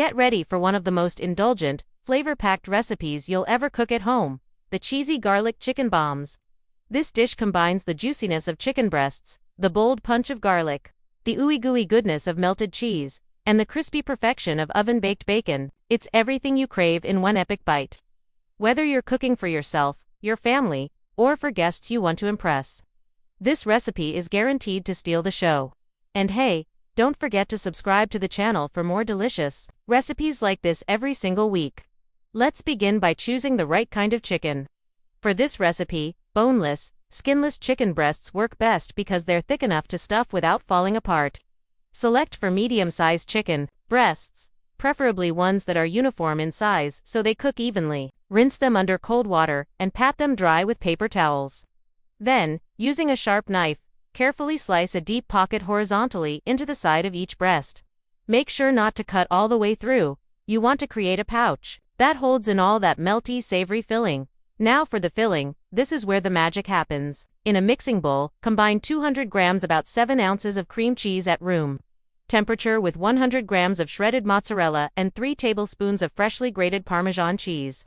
Get ready for one of the most indulgent, flavor-packed recipes you'll ever cook at home, the cheesy garlic chicken bombs. This dish combines the juiciness of chicken breasts, the bold punch of garlic, the ooey gooey goodness of melted cheese, and the crispy perfection of oven-baked bacon. It's everything you crave in one epic bite. Whether you're cooking for yourself, your family, or for guests you want to impress, this recipe is guaranteed to steal the show. And hey, don't forget to subscribe to the channel for more delicious recipes like this every single week. Let's begin by choosing the right kind of chicken. For this recipe, boneless, skinless chicken breasts work best because they're thick enough to stuff without falling apart. Select for medium-sized chicken breasts, preferably ones that are uniform in size so they cook evenly. Rinse them under cold water and pat them dry with paper towels. Then, using a sharp knife, carefully slice a deep pocket horizontally into the side of each breast. Make sure not to cut all the way through. You want to create a pouch that holds in all that melty, savory filling. Now for the filling, this is where the magic happens. In a mixing bowl, combine 200 grams about 7 ounces of cream cheese at room temperature with 100 grams of shredded mozzarella and 3 tablespoons of freshly grated Parmesan cheese.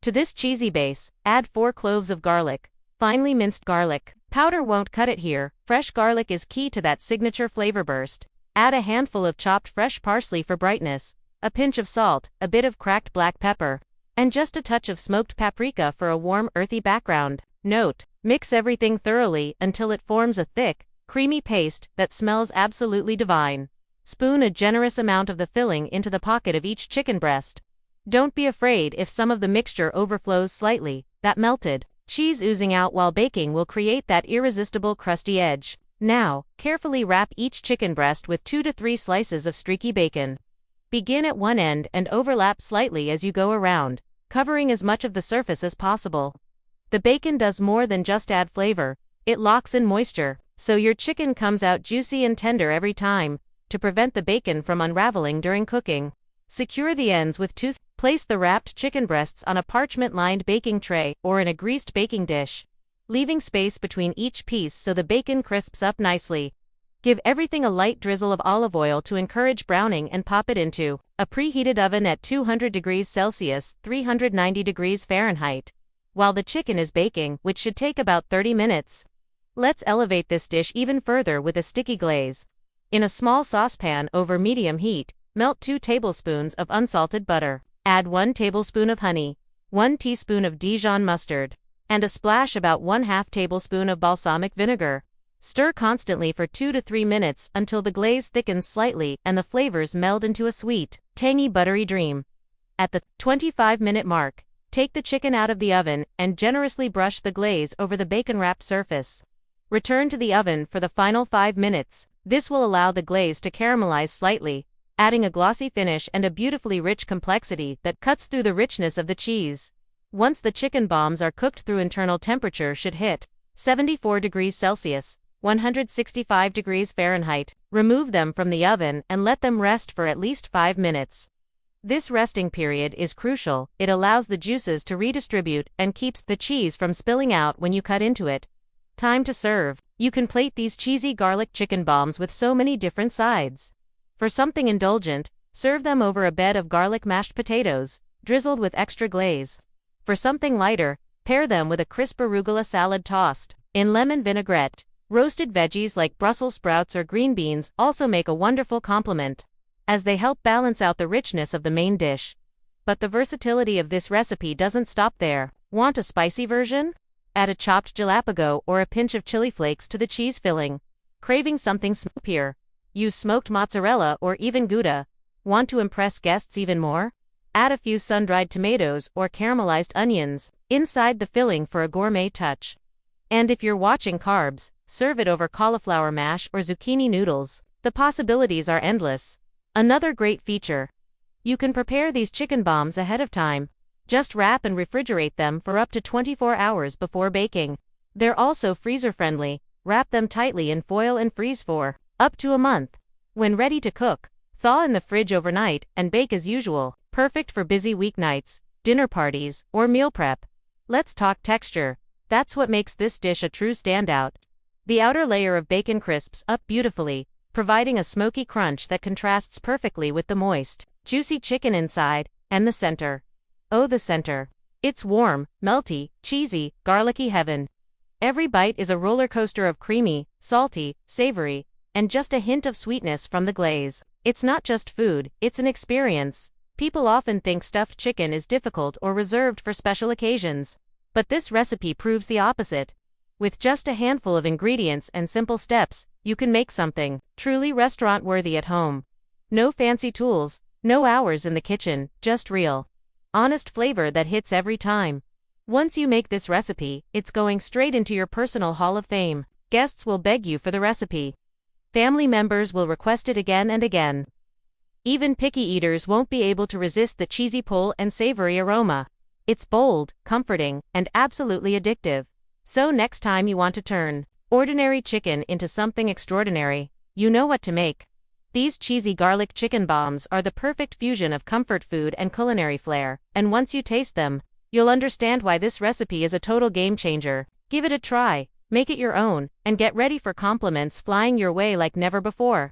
To this cheesy base, add 4 cloves of garlic, finely minced garlic. Powder won't cut it here. Fresh garlic is key to that signature flavor burst. Add a handful of chopped fresh parsley for brightness, a pinch of salt, a bit of cracked black pepper, and just a touch of smoked paprika for a warm, earthy background. Note: mix everything thoroughly until it forms a thick, creamy paste that smells absolutely divine. Spoon a generous amount of the filling into the pocket of each chicken breast. Don't be afraid if some of the mixture overflows slightly. That melted cheese oozing out while baking will create that irresistible crusty edge. Now, carefully wrap each chicken breast with 2 to 3 slices of streaky bacon. Begin at one end and overlap slightly as you go around, covering as much of the surface as possible. The bacon does more than just add flavor, it locks in moisture, so your chicken comes out juicy and tender every time. To prevent the bacon from unraveling during cooking, secure the ends with toothpicks. Place the wrapped chicken breasts on a parchment-lined baking tray or in a greased baking dish, leaving space between each piece so the bacon crisps up nicely. Give everything a light drizzle of olive oil to encourage browning and pop it into a preheated oven at 200 degrees Celsius, 390 degrees Fahrenheit, while the chicken is baking, which should take about 30 minutes. Let's elevate this dish even further with a sticky glaze. In a small saucepan over medium heat, melt 2 tablespoons of unsalted butter. Add 1 tablespoon of honey, 1 teaspoon of Dijon mustard, and a splash about 1/2 tablespoon of balsamic vinegar. Stir constantly for 2 to 3 minutes until the glaze thickens slightly and the flavors meld into a sweet, tangy buttery dream. At the 25-minute mark, take the chicken out of the oven and generously brush the glaze over the bacon-wrapped surface. Return to the oven for the final 5 minutes. This will allow the glaze to caramelize slightly, adding a glossy finish and a beautifully rich complexity that cuts through the richness of the cheese. Once the chicken bombs are cooked through, internal temperature should hit 74 degrees Celsius, 165 degrees Fahrenheit. Remove them from the oven and let them rest for at least 5 minutes. This resting period is crucial. It allows the juices to redistribute and keeps the cheese from spilling out when you cut into it. Time to serve. You can plate these cheesy garlic chicken bombs with so many different sides. For something indulgent, serve them over a bed of garlic mashed potatoes, drizzled with extra glaze. For something lighter, pair them with a crisp arugula salad tossed in lemon vinaigrette. Roasted veggies like Brussels sprouts or green beans also make a wonderful complement, as they help balance out the richness of the main dish. But the versatility of this recipe doesn't stop there. Want a spicy version? Add a chopped jalapeño or a pinch of chili flakes to the cheese filling. Craving something smokier? Use smoked mozzarella or even Gouda. Want to impress guests even more? Add a few sun-dried tomatoes or caramelized onions inside the filling for a gourmet touch. And if you're watching carbs, serve it over cauliflower mash or zucchini noodles. The possibilities are endless. Another great feature: you can prepare these chicken bombs ahead of time. Just wrap and refrigerate them for up to 24 hours before baking. They're also freezer-friendly. Wrap them tightly in foil and freeze for up to a month. When ready to cook, thaw in the fridge overnight and bake as usual. Perfect for busy weeknights, dinner parties, or meal prep. Let's talk texture. That's what makes this dish a true standout. The outer layer of bacon crisps up beautifully, providing a smoky crunch that contrasts perfectly with the moist, Juicy chicken inside, and the center. Oh, the center. It's warm, melty, cheesy, garlicky heaven. Every bite is a roller coaster of creamy, salty, savory, and just a hint of sweetness from the glaze. It's not just food, it's an experience. People often think stuffed chicken is difficult or reserved for special occasions. But this recipe proves the opposite. With just a handful of ingredients and simple steps, you can make something truly restaurant-worthy at home. No fancy tools, no hours in the kitchen, just real, honest flavor that hits every time. Once you make this recipe, it's going straight into your personal Hall of Fame. Guests will beg you for the recipe. Family members will request it again and again. Even picky eaters won't be able to resist the cheesy pull and savory aroma. It's bold, comforting, and absolutely addictive. So next time you want to turn ordinary chicken into something extraordinary, you know what to make. These cheesy garlic chicken bombs are the perfect fusion of comfort food and culinary flair, and once you taste them, you'll understand why this recipe is a total game changer. Give it a try, make it your own, and get ready for compliments flying your way like never before.